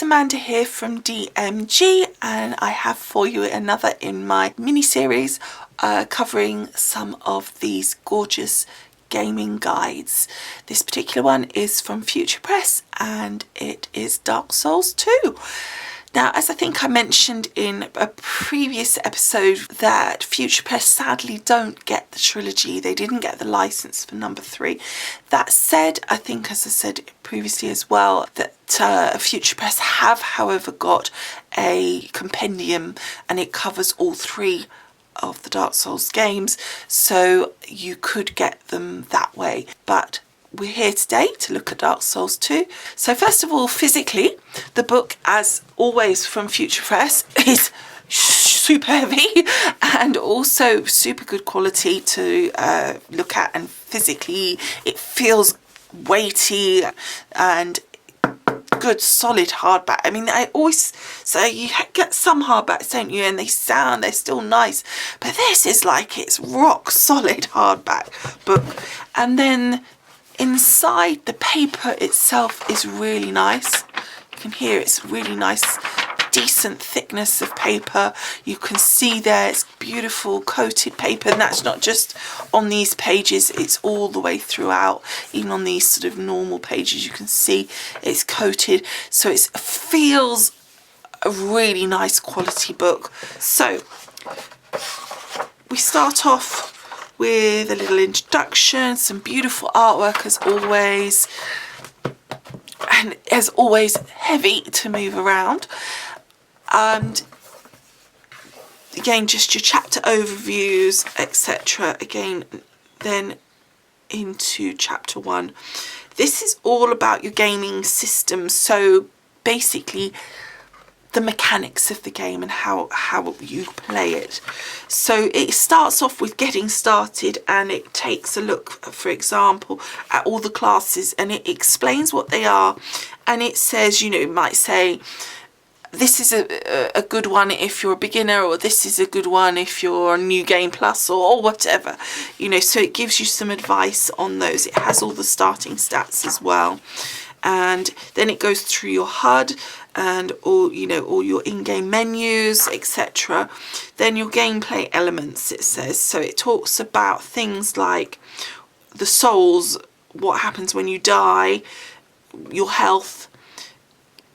Amanda here from DMG, and I have for you another in my mini-series covering some of these gorgeous gaming guides. This particular one is from Future Press and it is Dark Souls 2. Now, as I think I mentioned in a previous episode, that Future Press sadly don't get the trilogy. They didn't get the license for number 3. That said, I think, as I said previously as well, that Future Press have, however, got a compendium and it covers all 3 of the Dark Souls games, so you could get them that way. But we're here today to look at Dark Souls 2. So first of all, physically, the book, as always from Future Press, is super heavy and also super good quality to look at, and physically it feels weighty and good solid hardback. I mean, I always say you get some hardbacks, don't you, and they're still nice, but this is like it's rock solid hardback book. And then inside, the paper itself is really nice. You can hear it's really nice, decent thickness of paper. You can see there it's beautiful coated paper, and that's not just on these pages, it's all the way throughout. Even on these sort of normal pages you can see it's coated, so it feels a really nice quality book. So we start off with a little introduction, some beautiful artwork as always, and as always heavy to move around. And again, just your chapter overviews, etc. Again, then into chapter 1. This is all about your gaming system, so basically the mechanics of the game and how you play it. So it starts off with getting started, and it takes a look, for example, at all the classes, and it explains what they are, and it says, you know, it might say this is a good one if you're a beginner, or this is a good one if you're a new game plus, or whatever, you know. So it gives you some advice on those. It has all the starting stats as well, and then it goes through your HUD and all, you know, all your in-game menus, etc. Then your gameplay elements, it says. So it talks about things like the souls, what happens when you die, your health,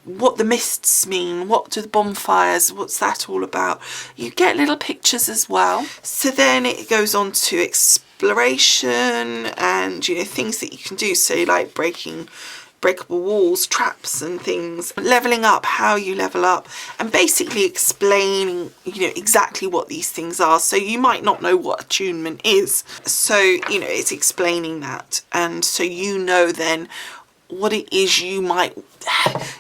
what the mists mean, what do the bonfires, what's that all about. You get little pictures as well. So then it goes on to exploration and, you know, things that you can do, so like breakable walls, traps and things, leveling up, how you level up, and basically explaining, you know, exactly what these things are. So you might not know what attunement is, so, you know, it's explaining that, and so you know then what it is you might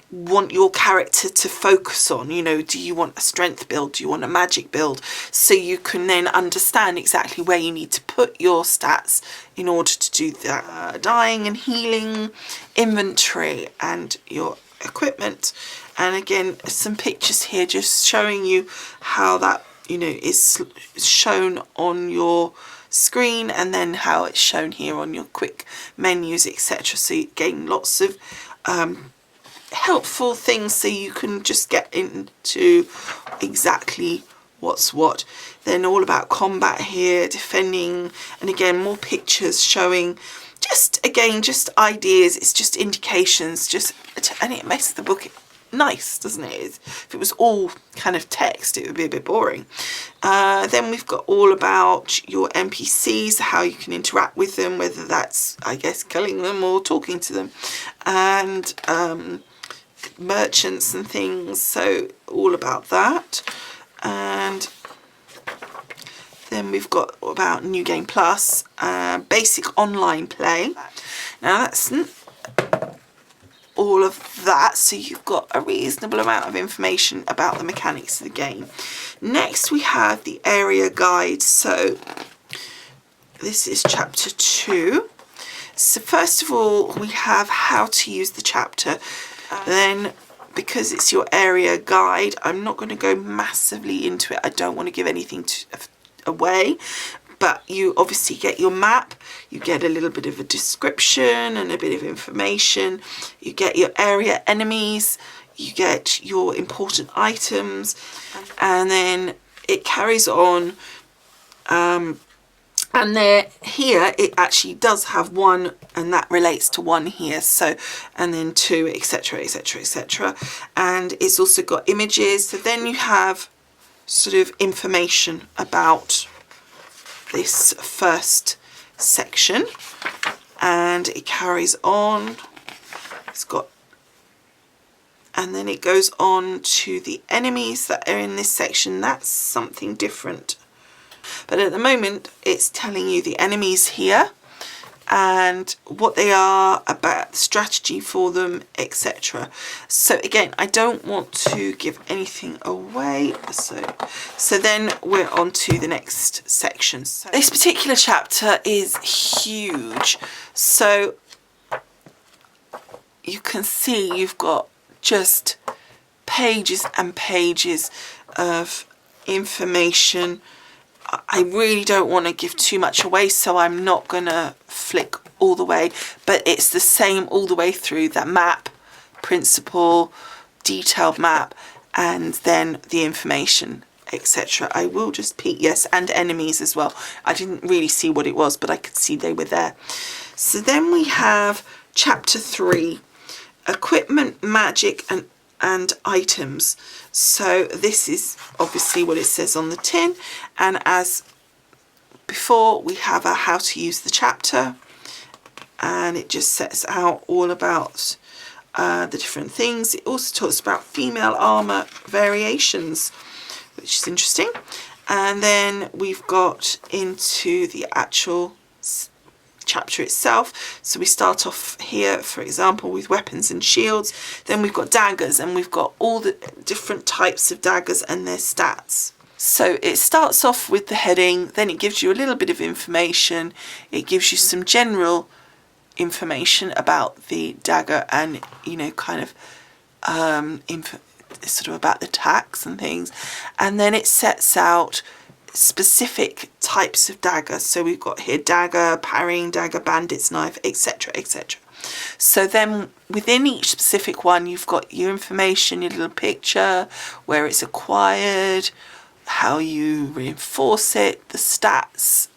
want your character to focus on. You know, do you want a strength build, do you want a magic build, so you can then understand exactly where you need to put your stats in order to do that. Dying and healing, inventory, and your equipment. And again, some pictures here just showing you how that, you know, is shown on your screen, and then how it's shown here on your quick menus, etc. So you gain lots of helpful things, so you can just get into exactly what's what. Then all about combat here, defending, and again more pictures showing just, again, just ideas. It's just indications, just, and it makes the book nice, doesn't it? If it was all kind of text, it would be a bit boring. Then we've got all about your NPCs, how you can interact with them, whether that's, I guess, killing them or talking to them, and merchants and things, so all about that. And then we've got about New Game Plus, basic online play. Now that's all of that, so you've got a reasonable amount of information about the mechanics of the game. Next we have the area guide. So this is chapter 2. So first of all we have how to use the chapter. Then, because it's your area guide, I'm not going to go massively into it. I don't want to give anything away, but you obviously get your map, you get a little bit of a description and a bit of information, you get your area enemies, you get your important items, and then it carries on. And here it actually does have one, and that relates to one here, so, and then two, etc, etc, etc. And it's also got images. So then you have sort of information about this first section, and it carries on. It's got, and then it goes on to the enemies that are in this section. That's something different. But at the moment, it's telling you the enemies here and what they are, about the strategy for them, etc. So again, I don't want to give anything away. So then we're on to the next section. So this particular chapter is huge. So you can see you've got just pages and pages of information. I really don't want to give too much away, so I'm not going to flick all the way, but it's the same all the way through. That map, principle, detailed map, and then the information, etc. I will just peek, yes, and enemies as well. I didn't really see what it was, but I could see they were there. So then we have chapter 3, equipment, magic, and items. So this is obviously what it says on the tin, and as before we have a how to use the chapter, and it just sets out all about the different things. It also talks about female armor variations, which is interesting. And then we've got into the actual chapter itself. So we start off here, for example, with weapons and shields. Then we've got daggers, and we've got all the different types of daggers and their stats. So it starts off with the heading, then it gives you a little bit of information. It gives you some general information about the dagger, and you know, kind of sort of about the attacks and things. And then it sets out specific types of dagger. So we've got here dagger, parrying dagger, bandit's knife, etc, etc. So then within each specific one, you've got your information, your little picture, where it's acquired, how you reinforce it, the stats,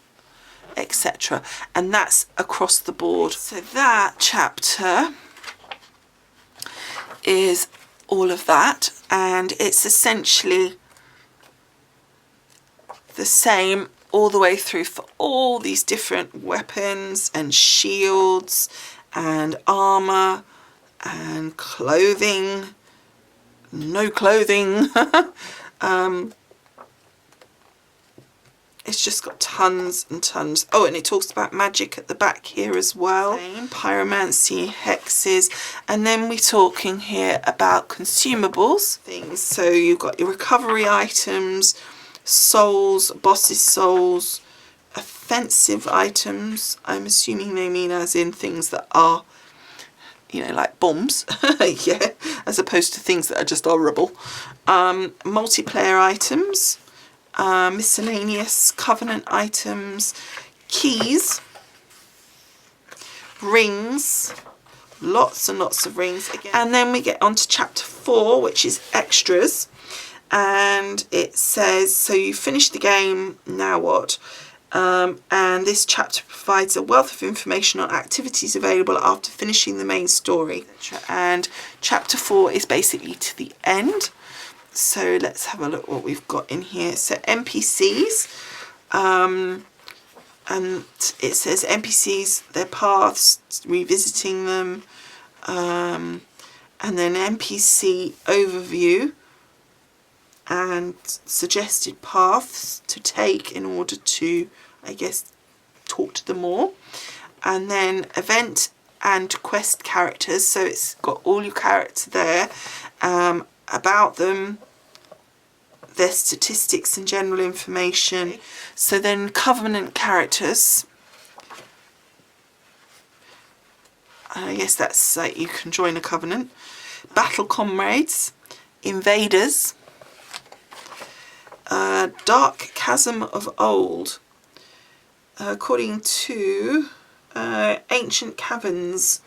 etc. And that's across the board. So that chapter is all of that, and it's essentially the same all the way through for all these different weapons and shields and armor and clothing, no clothing. It's just got tons and tons. Oh, and it talks about magic at the back here as well. Pyromancy, hexes, and then we're talking here about consumables things. So you've got your recovery items, souls, boss's souls, offensive items. I'm assuming they mean as in things that are, you know, like bombs, yeah, as opposed to things that are just horrible. Multiplayer items, miscellaneous covenant items, keys, rings, lots and lots of rings again. And then we get on to chapter 4, which is extras. And it says, so you finished the game, now what? And this chapter provides a wealth of information on activities available after finishing the main story. And chapter 4 is basically to the end. So let's have a look what we've got in here. So NPCs, and it says NPCs, their paths, revisiting them, and then NPC overview and suggested paths to take in order to, I guess, talk to them more. And then event and quest characters, so it's got all your characters there, about them, their statistics and general information. So then covenant characters, I guess that's like you can join a covenant. Battle comrades, invaders, dark chasm of old, according to ancient caverns,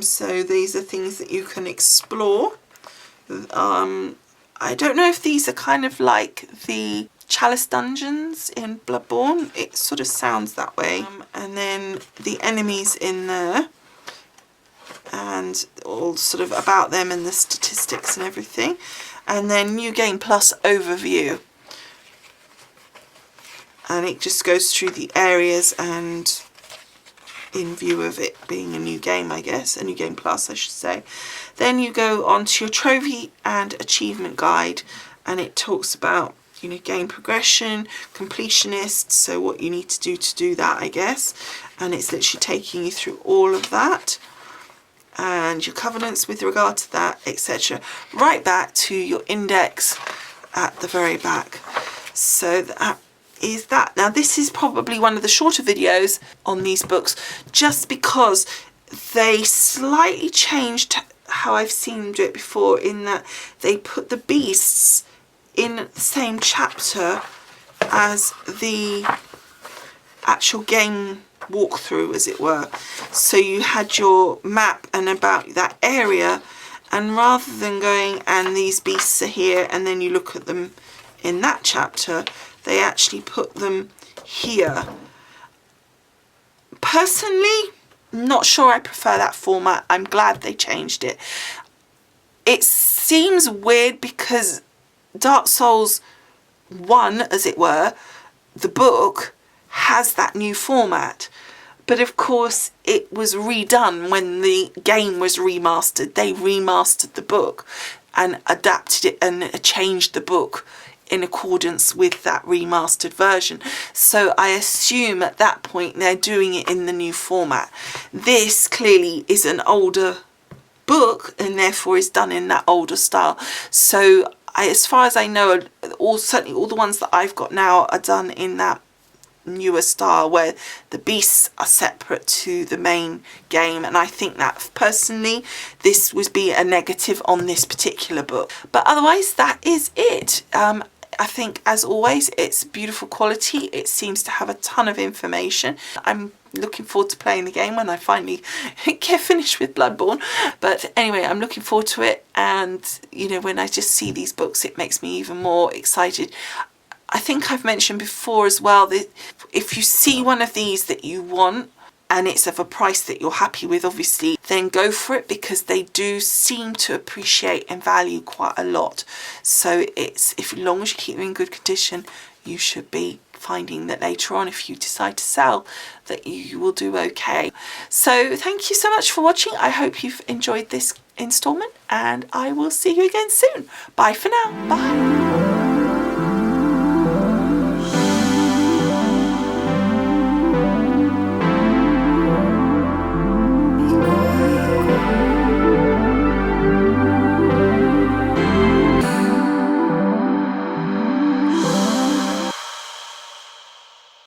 So these are things that you can explore. I don't know if these are kind of like the Chalice dungeons in Bloodborne. It sort of sounds that way. And then the enemies in there, and all sort of about them and the statistics and everything. And then New Game Plus overview. And it just goes through the areas and in view of it being a new game, I guess, a New Game Plus, I should say. Then you go on to your trophy and achievement guide, and it talks about, you know, game progression, completionist, so what you need to do that, I guess. And it's literally taking you through all of that, and your covenants with regard to that, etc. Right back to your index at the very back. So that is that. Now this is probably one of the shorter videos on these books, just because they slightly changed how I've seen them do it before, in that they put the beasts in the same chapter as the actual game walkthrough, as it were. So you had your map and about that area, and rather than going and these beasts are here and then you look at them in that chapter, they actually put them here. Personally, not sure I prefer that format. I'm glad they changed it. It seems weird because Dark Souls 1, as it were, the book, has that new format. But of course it was redone when the game was remastered. They remastered the book and adapted it and changed the book in accordance with that remastered version. So I assume at that point they're doing it in the new format. This clearly is an older book and therefore is done in that older style. So as far as I know, certainly all the ones that I've got now are done in that newer style where the beasts are separate to the main game, and I think that personally this would be a negative on this particular book. But otherwise that is it. I think, as always, it's beautiful quality. It seems to have a ton of information. I'm looking forward to playing the game when I finally get finished with Bloodborne. But anyway, I'm looking forward to it, and you know, when I just see these books, it makes me even more excited. I think I've mentioned before as well that if you see one of these that you want and it's of a price that you're happy with, obviously, then go for it, because they do seem to appreciate and value quite a lot. So it's, if as long as you keep them in good condition, you should be finding that later on, if you decide to sell, that you will do okay. So thank you so much for watching. I hope you've enjoyed this installment, and I will see you again soon. Bye for now. Bye.